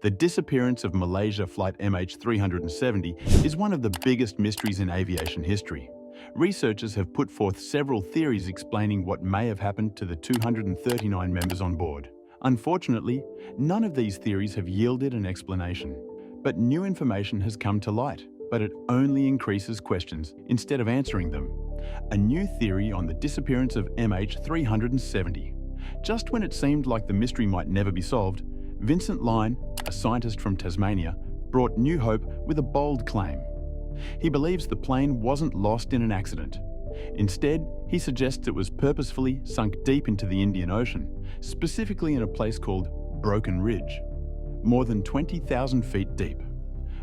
The disappearance of Malaysia Flight MH370 is one of the biggest mysteries in aviation history. Researchers have put forth several theories explaining what may have happened to the 239 members on board. Unfortunately, none of these theories have yielded an explanation. But new information has come to light, but it only increases questions instead of answering them. A new theory on the disappearance of MH370. Just when it seemed like the mystery might never be solved, Vincent Line, a scientist from Tasmania, brought new hope with a bold claim. He believes the plane wasn't lost in an accident. Instead, he suggests it was purposefully sunk deep into the Indian Ocean, specifically in a place called Broken Ridge, more than 20,000 feet deep.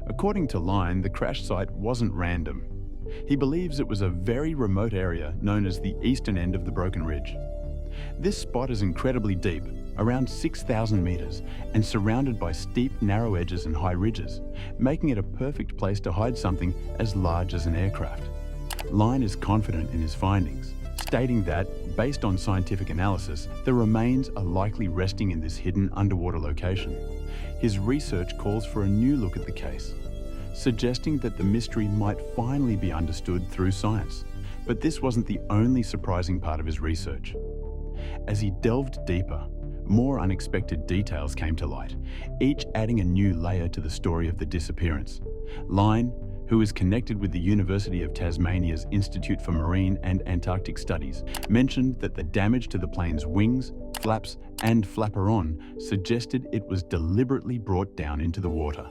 According to Line, the crash site wasn't random. He believes it was a very remote area known as the eastern end of the Broken Ridge. This spot is incredibly deep, around 6,000 meters, and surrounded by steep, narrow edges and high ridges, making it a perfect place to hide something as large as an aircraft. Line is confident in his findings, stating that, based on scientific analysis, the remains are likely resting in this hidden underwater location. His research calls for a new look at the case, suggesting that the mystery might finally be understood through science. But this wasn't the only surprising part of his research. As he delved deeper, more unexpected details came to light, each adding a new layer to the story of the disappearance. Line, who is connected with the University of Tasmania's Institute for Marine and Antarctic Studies, mentioned that the damage to the plane's wings, flaps, and flaperon suggested it was deliberately brought down into the water.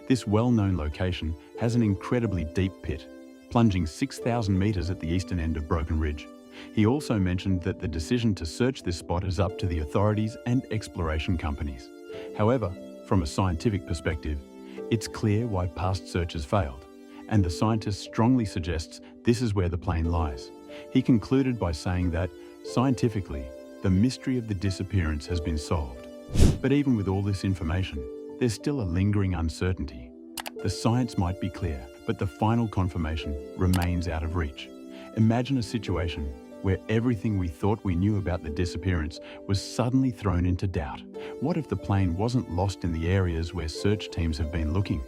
This well-known location has an incredibly deep pit, plunging 6,000 meters at the eastern end of Broken Ridge. He also mentioned that the decision to search this spot is up to the authorities and exploration companies. However, from a scientific perspective, it's clear why past searches failed, and the scientist strongly suggests this is where the plane lies. He concluded by saying that, scientifically, the mystery of the disappearance has been solved. But even with all this information, there's still a lingering uncertainty. The science might be clear, but the final confirmation remains out of reach. Imagine a situation where everything we thought we knew about the disappearance was suddenly thrown into doubt. What if the plane wasn't lost in the areas where search teams have been looking?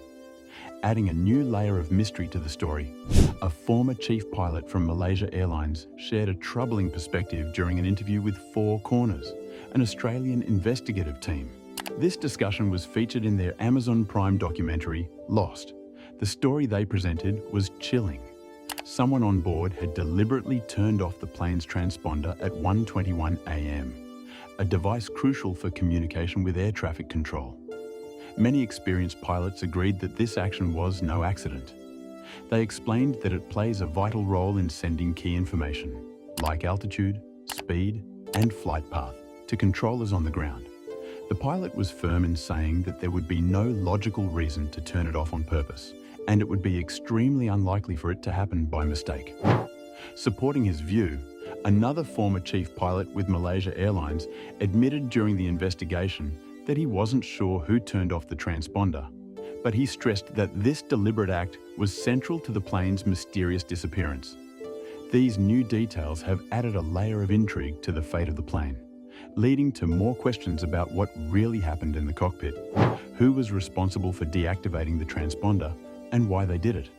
Adding a new layer of mystery to the story, a former chief pilot from Malaysia Airlines shared a troubling perspective during an interview with Four Corners, an Australian investigative team. This discussion was featured in their Amazon Prime documentary, Lost. The story they presented was chilling. Someone on board had deliberately turned off the plane's transponder at 1:21 a.m., a device crucial for communication with air traffic control. Many experienced pilots agreed that this action was no accident. They explained that it plays a vital role in sending key information, like altitude, speed, and flight path, to controllers on the ground. The pilot was firm in saying that there would be no logical reason to turn it off on purpose, and it would be extremely unlikely for it to happen by mistake. Supporting his view, another former chief pilot with Malaysia Airlines admitted during the investigation that he wasn't sure who turned off the transponder, but he stressed that this deliberate act was central to the plane's mysterious disappearance. These new details have added a layer of intrigue to the fate of the plane, leading to more questions about what really happened in the cockpit, who was responsible for deactivating the transponder, and why they did it.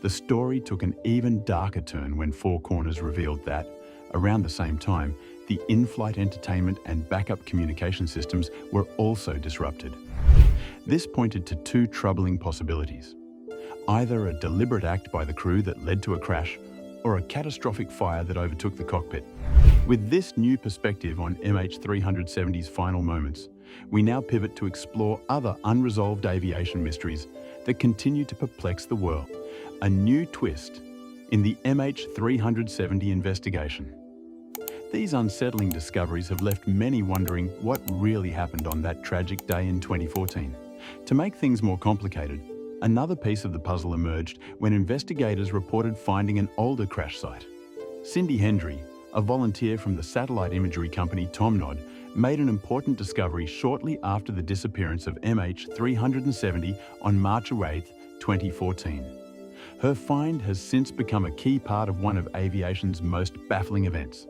The story took an even darker turn when Four Corners revealed that, around the same time, the in-flight entertainment and backup communication systems were also disrupted. This pointed to two troubling possibilities: either a deliberate act by the crew that led to a crash, or a catastrophic fire that overtook the cockpit. With this new perspective on MH370's final moments, we now pivot to explore other unresolved aviation mysteries that continue to perplex the world. A new twist in the MH370 investigation. These unsettling discoveries have left many wondering what really happened on that tragic day in 2014. To make things more complicated, another piece of the puzzle emerged when investigators reported finding an older crash site. Cindy Hendry, a volunteer from the satellite imagery company Tomnod, made an important discovery shortly after the disappearance of MH370 on March 8, 2014. Her find has since become a key part of one of aviation's most baffling events.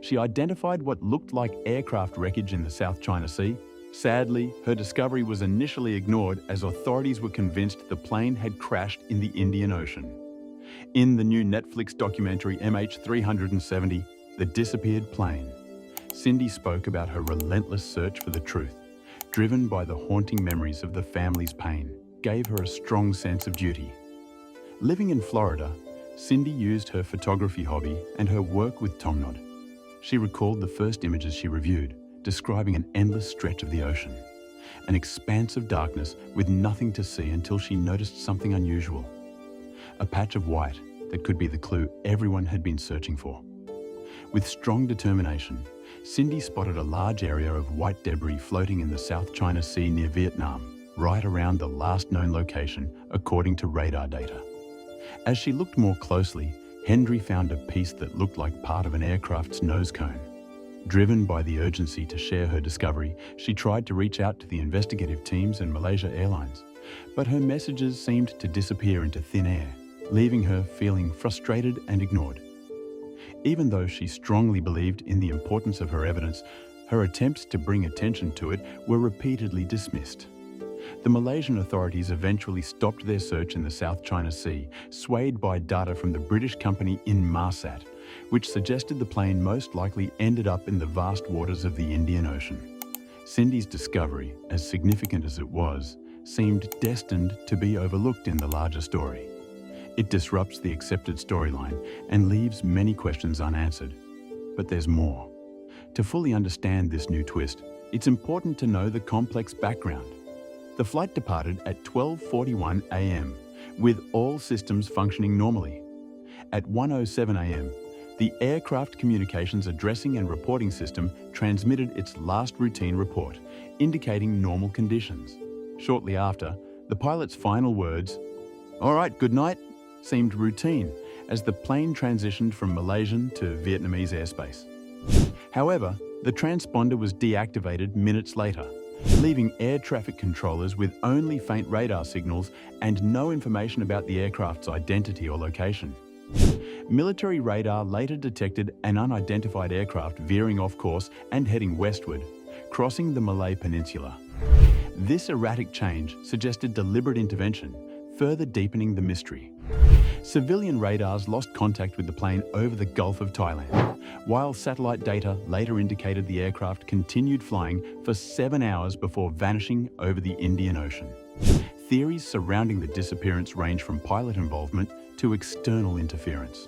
She identified what looked like aircraft wreckage in the South China Sea, Sadly, her discovery was initially ignored as authorities were convinced the plane had crashed in the Indian Ocean. In the new Netflix documentary MH370, The Disappeared Plane, Cindy spoke about her relentless search for the truth, driven by the haunting memories of the family's pain, gave her a strong sense of duty. Living in Florida, Cindy used her photography hobby and her work with Tomnod. She recalled the first images she reviewed, describing an endless stretch of the ocean, an expanse of darkness with nothing to see until she noticed something unusual. A patch of white that could be the clue everyone had been searching for. With strong determination, Cindy spotted a large area of white debris floating in the South China Sea near Vietnam, right around the last known location according to radar data. As she looked more closely, Hendry found a piece that looked like part of an aircraft's nose cone. Driven by the urgency to share her discovery, she tried to reach out to the investigative teams and Malaysia Airlines, but her messages seemed to disappear into thin air, leaving her feeling frustrated and ignored. Even though she strongly believed in the importance of her evidence, her attempts to bring attention to it were repeatedly dismissed. The Malaysian authorities eventually stopped their search in the South China Sea, swayed by data from the British company Inmarsat, which suggested the plane most likely ended up in the vast waters of the Indian Ocean. Cindy's discovery, as significant as it was, seemed destined to be overlooked in the larger story. It disrupts the accepted storyline and leaves many questions unanswered. But there's more. To fully understand this new twist, it's important to know the complex background. The flight departed at 12:41 a.m., with all systems functioning normally. At 1:07 a.m., the aircraft communications addressing and reporting system transmitted its last routine report, indicating normal conditions. Shortly after, the pilot's final words, "All right, good night," seemed routine as the plane transitioned from Malaysian to Vietnamese airspace. However, the transponder was deactivated minutes later, leaving air traffic controllers with only faint radar signals and no information about the aircraft's identity or location. Military radar later detected an unidentified aircraft veering off course and heading westward, crossing the Malay Peninsula. This erratic change suggested deliberate intervention, further deepening the mystery. Civilian radars lost contact with the plane over the Gulf of Thailand, while satellite data later indicated the aircraft continued flying for 7 hours before vanishing over the Indian Ocean. Theories surrounding the disappearance range from pilot involvement to external interference.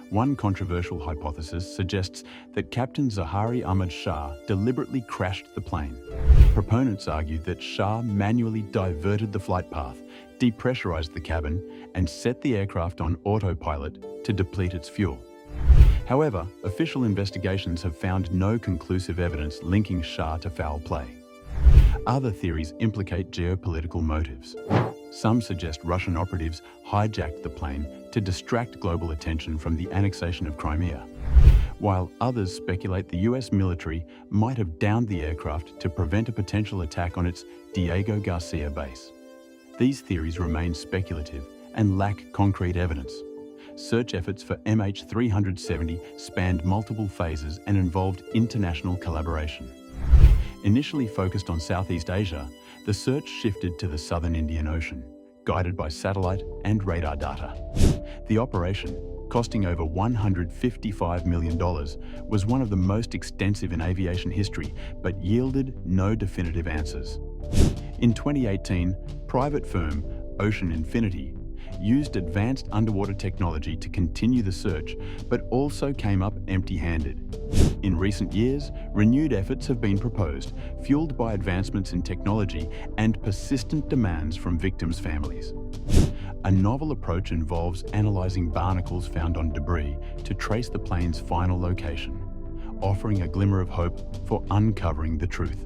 One controversial hypothesis suggests that Captain Zahari Ahmad Shah deliberately crashed the plane. Proponents argued that Shah manually diverted the flight path, depressurized the cabin, and set the aircraft on autopilot to deplete its fuel. However, official investigations have found no conclusive evidence linking Shah to foul play. Other theories implicate geopolitical motives. Some suggest Russian operatives hijacked the plane to distract global attention from the annexation of Crimea, while others speculate the US military might have downed the aircraft to prevent a potential attack on its Diego Garcia base. These theories remain speculative and lack concrete evidence. Search efforts for MH370 spanned multiple phases and involved international collaboration. Initially focused on Southeast Asia, the search shifted to the southern Indian Ocean, guided by satellite and radar data. The operation, costing over $155 million, was one of the most extensive in aviation history, but yielded no definitive answers. In 2018, private firm Ocean Infinity used advanced underwater technology to continue the search, but also came up empty-handed. In recent years, renewed efforts have been proposed, fueled by advancements in technology and persistent demands from victims' families. A novel approach involves analyzing barnacles found on debris to trace the plane's final location, offering a glimmer of hope for uncovering the truth.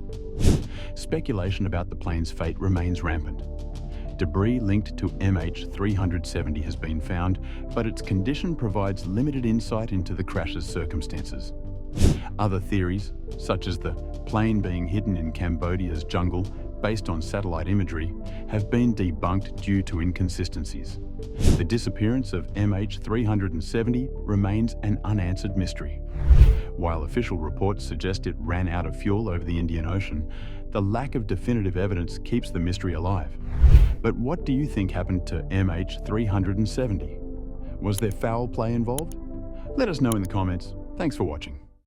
Speculation about the plane's fate remains rampant. Debris linked to MH370 has been found, but its condition provides limited insight into the crash's circumstances. Other theories, such as the plane being hidden in Cambodia's jungle based on satellite imagery, have been debunked due to inconsistencies. The disappearance of MH370 remains an unanswered mystery. While official reports suggest it ran out of fuel over the Indian Ocean, the lack of definitive evidence keeps the mystery alive. But what do you think happened to MH370? Was there foul play involved? Let us know in the comments. Thanks for watching.